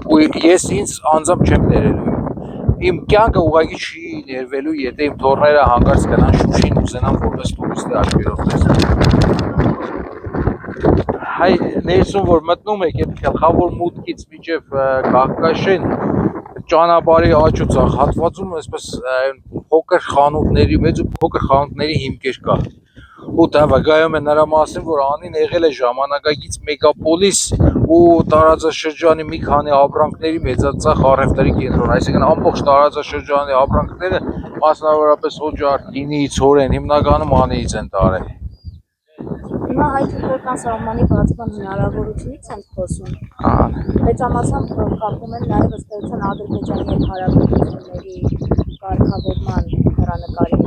ու ես ինձ անձամբ չեմ ներելու իմ կյանքը ուղղակի չի ներվելու եթե իմ թոռները հանկարծ գնան Շուշին ուզենան որպես տուրիստի աչքերով տեսնել հայ ներսում որ մտնում եք այդ գլխավոր մուտքից մինչև Կահկաշեն ճանապարհի աջ ու ցախ հատվածում այսպես փոքր խանութների մեծ ու փոքր խանութների հիմքեր կա ու դա վկայում է նրա մասին որ անին եղել է ժամանակակից մեգապոլիս ու տարածաշրջանի մի քանի ապրանքների մեծածախ առևտրի կենտրոն այսինքն ամբողջ տարածաշրջանի ապրանքները մասնավորապես օջախ, գինի, ցորեն հիմնականում անից են տարել Հիմա հայ-թուրքական սահմանի բացման հնարավորությունից են խոսում մեծամասամբ կապում են նաև ըստ էության Ադրբեջանի հետ հարաբերությունների կարգավորման հեռանկարի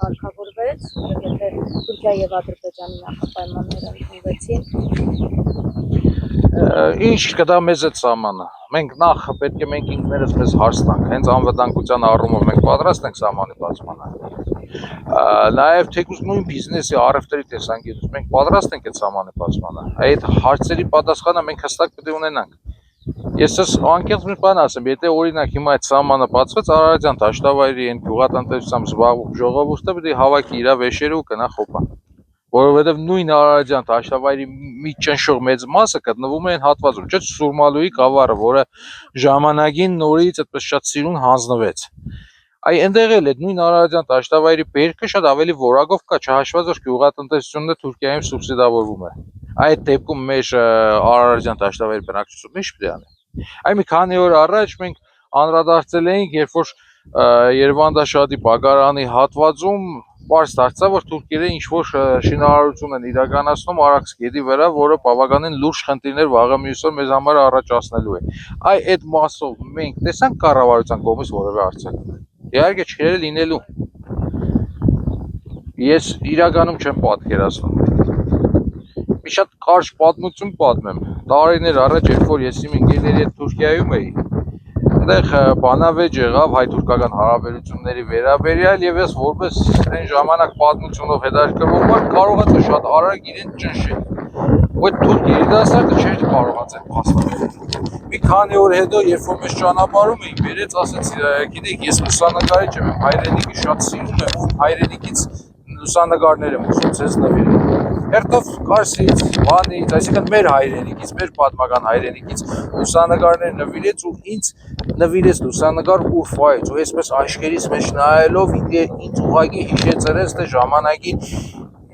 կարգավորվեց եթե Թուրքիայի եւ Ադրբեջանի նախապայմանները ընդունվեցին Ինչ կդա մեզ այդ սահմանը մենք նախ պետք է մենք ինքներս մեզ հարց տանք հենց անվտանգության առումով մենք պատրաստ ենք սահմանի բացմանը նաև թեկուզ նույն բիզնեսի առևտրի տեսանկյունից մենք պատրաստ ենք այդ սահմանի բացմանը այդ հարցերի պատասխանը մենք հստակ պետք է ունենանք ես անկեղծ մի բան ասեմ եթե օրինակ հիմա այդ սահմանը բացվեց Արարատյան դաշտավայրի այն գյուղատնտեսությամբ զբաղվող ժողովուրդը պետք է հավաքի իր վեշերը ու գնա խոպան որովհետև նույն Արարատյան դաշտավայրի մի ճնշող մեծ մասը գտնվում է այն հատվածում չէ՞ Սուրմալուի գավառը որը ժամանակին նորից այդպես շատ սիրուն հանձնվեց Այ այնտեղ էլ այդ նույն Արարատյան դաշտավայրի բերքը շատ ավելի որակով կա, չհաշված որ գյուղատնտեսությունը Թուրքիայում սուբսիդավորվում է։ Այդ դեպքում մեր Արարատյան դաշտավայրի բնակչությունը ինչ պետք է անի։ Այ մի քանի օր առաջ մենք անդրադարձել էինք, երբ որ Երևանդաշատի Բագարանի հատվածում պարզ դարձավ, որ թուրքերը ինչ-որ շինարարություն են իրականացնում Արաքս գետի վրա, որը բավականին լուրջ խնդիրներ վաղը մյուս օր մեզ համար առաջացնելու է։ Այ այդ մասով մենք տեսանք կառավարության կողմից որևէ արձագանք։ Իհարկե չէր լինելու ես իրականում չեմ պատկերացնում մի շատ կարճ պատմություն պատմեմ տարիներ առաջ երբ որ ես իմ ընկերների հետ Թուրքիայում էի այնտեղ բանավեճ եղավ հայ-թուրքական հարաբերությունների վերաբերյալ եւ ես որպես այն ժամանակ պատմությունով հետաքրքրվող մարդ կարողացա շատ արագ իրեն ճնշել ու այդ թուրք երիտասարդը չէր կարողացել փաստարկել մի քանի օր հետո երբ որ մեզ ճանապարհում էին բերեց ասեց գիտեք ես լուսանկարիչ եմ հայրենիքի շատ սիրում եմ ու հայրենիքից լուսանկարներ եմ ուզում ցես նվիրել հերթով Կարսից, Վանից, այսինքն մեր հայրենիքից, մեր պատմական հայրենիքից լուսանկարներ նվիրեց ու ինձ նվիրեց լուսանկար Ուրֆայից ու այսպես աչքերիս մեջ նայելով ինձ ուղղակի հիշեցրեց թե ժամանակին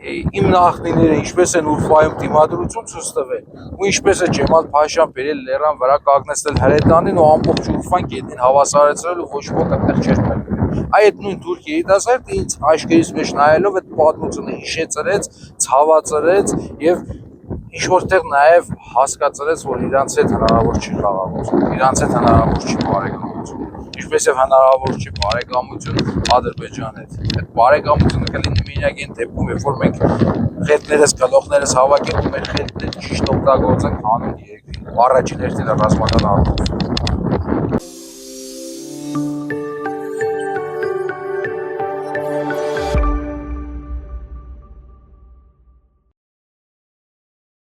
իմ նախնիները ինչպես են Ուրֆայում դիմադրություն ցույց տվել ու ինչպես է Ջեմալ Փաշան բերել լեռան վրա կանգնեցնել հրետանին ու ամբողջ Ուրֆան գետին հավասարեցրել ու ոչ ոք այդտեղ չէր մերկվել այդ նույն թուրք երիտասարդը ինձ աչքերիս մեջ նայելով այդ պատմությունը հիշեցրեց, ցավացրեց եւ ինչ որտեղ նաեւ հասկացրեց որ իրանց հետ հնարավոր չի խաղաղություն իրանց հետ հնարավոր չի բարեկամություն ինչպես եւ հնարավոր չի բարեկամություն Ադրբեջանի հետ այդ բարեկամությունը կլինի միայն այն դեպքում երբ որ մենք խելքներս գլոխներս հավաքենք ու մեր խելքները ճիշտ օգտագործենք հանուն երկրի առաջին հերթին ռազմական առումով